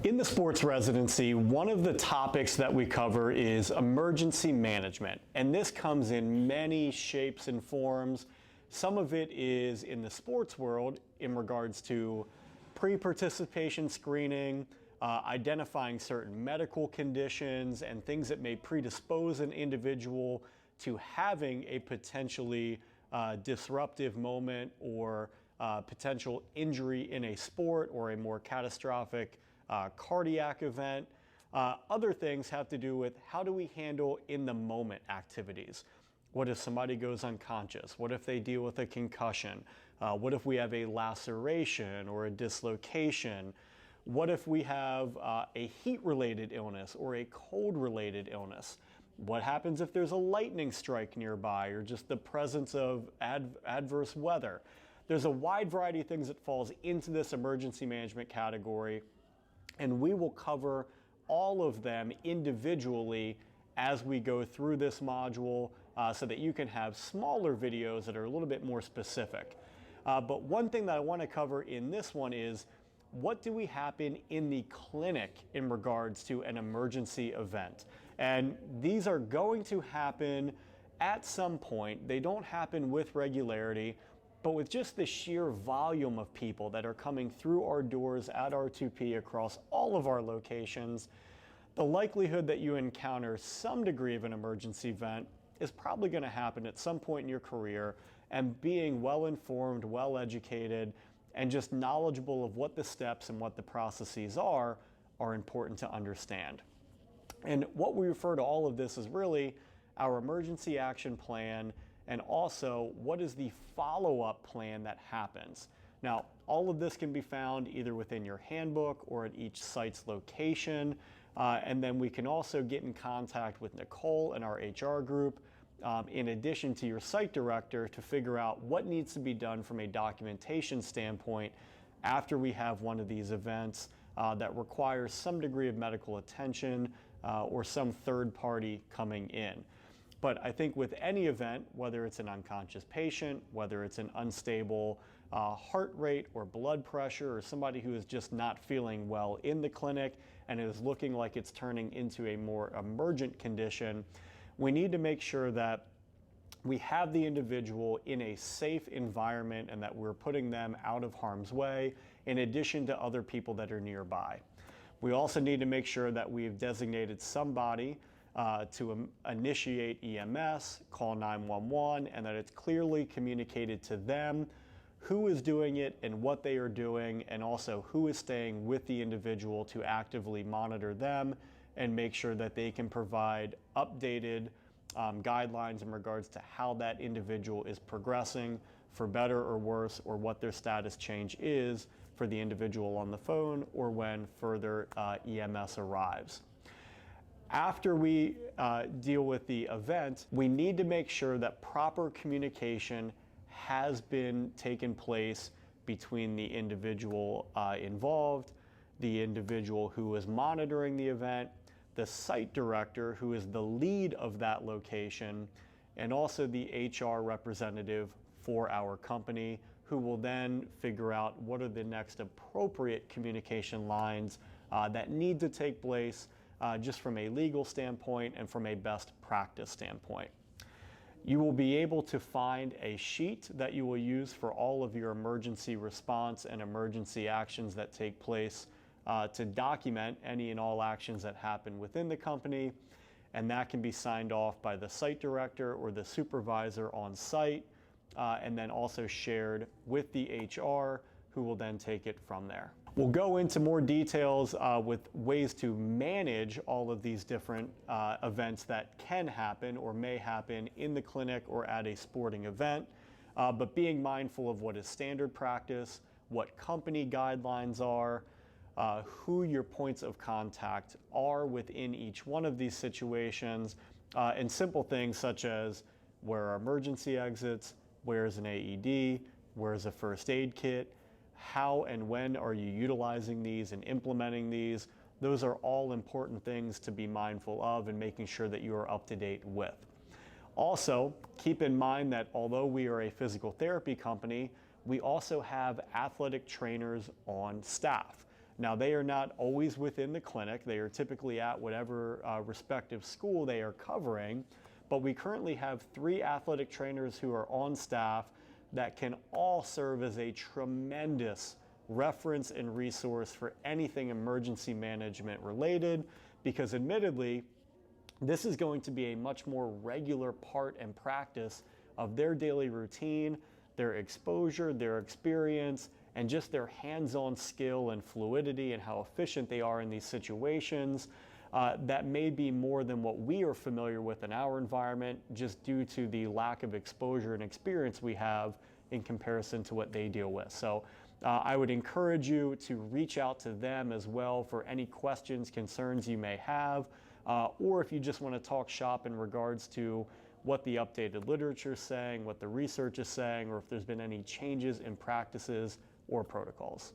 In the sports residency, one of the topics that we cover is emergency management, and this comes in many shapes and forms. Some of it is in the sports world in regards to pre-participation screening, identifying certain medical conditions and things that may predispose an individual to having a potentially disruptive moment or potential injury in a sport or a more catastrophic cardiac event. Other things have to do with how do we handle in the moment activities. What if somebody goes unconscious? What if they deal with a concussion? What if we have a laceration or a dislocation? What if we have a heat-related illness or a cold-related illness? What happens if there's a lightning strike nearby or just the presence of adverse weather? There's a wide variety of things that falls into this emergency management category, and we will cover all of them individually as we go through this module so that you can have smaller videos that are a little bit more specific. But one thing that I want to cover in this one is what do we happen in the clinic in regards to an emergency event? And these are going to happen at some point. They don't happen with regularity, but with just the sheer volume of people that are coming through our doors at R2P across all of our locations, the likelihood that you encounter some degree of an emergency event is probably going to happen at some point in your career, and being well informed, well educated, and just knowledgeable of what the steps and what the processes are important to understand. And what we refer to all of this as really our emergency action plan, and also what is the follow-up plan that happens. Now, all of this can be found either within your handbook or at each site's location. And then we can also get in contact with Nicole and our HR group, in addition to your site director, to figure out what needs to be done from a documentation standpoint after we have one of these events that requires some degree of medical attention or some third party coming in. But I think with any event, whether it's an unconscious patient, whether it's an unstable heart rate or blood pressure, or somebody who is just not feeling well in the clinic and is looking like it's turning into a more emergent condition, we need to make sure that we have the individual in a safe environment and that we're putting them out of harm's way, in addition to other people that are nearby. We also need to make sure that we've designated somebody to initiate EMS, call 911, and that it's clearly communicated to them who is doing it and what they are doing, and also who is staying with the individual to actively monitor them and make sure that they can provide updated guidelines in regards to how that individual is progressing, for better or worse, or what their status change is for the individual on the phone or when further EMS arrives. After we deal with the event, we need to make sure that proper communication has been taken place between the individual involved, the individual who is monitoring the event, the site director who is the lead of that location, and also the HR representative for our company, who will then figure out what are the next appropriate communication lines that need to take place just from a legal standpoint and from a best practice standpoint. You will be able to find a sheet that you will use for all of your emergency response and emergency actions that take place to document any and all actions that happen within the company, and that can be signed off by the site director or the supervisor on site, and then also shared with the HR, who will then take it from there. We'll go into more details with ways to manage all of these different events that can happen or may happen in the clinic or at a sporting event, but being mindful of what is standard practice, what company guidelines are, who your points of contact are within each one of these situations, and simple things such as where are emergency exits, where is an AED, where is a first aid kit, how and when are you utilizing these and implementing these. Those are all important things to be mindful of and making sure that you are up to date with. Also, keep in mind that although we are a physical therapy company, we also have athletic trainers on staff. Now, they are not always within the clinic. They are typically at whatever respective school they are covering, but we currently have 3 athletic trainers who are on staff that can all serve as a tremendous reference and resource for anything emergency management related, because admittedly, this is going to be a much more regular part and practice of their daily routine, their exposure, their experience, and just their hands-on skill and fluidity and how efficient they are in these situations. That may be more than what we are familiar with in our environment, just due to the lack of exposure and experience we have in comparison to what they deal with. So I would encourage you to reach out to them as well for any questions, concerns you may have, or if you just want to talk shop in regards to what the updated literature is saying, what the research is saying, or if there's been any changes in practices or protocols.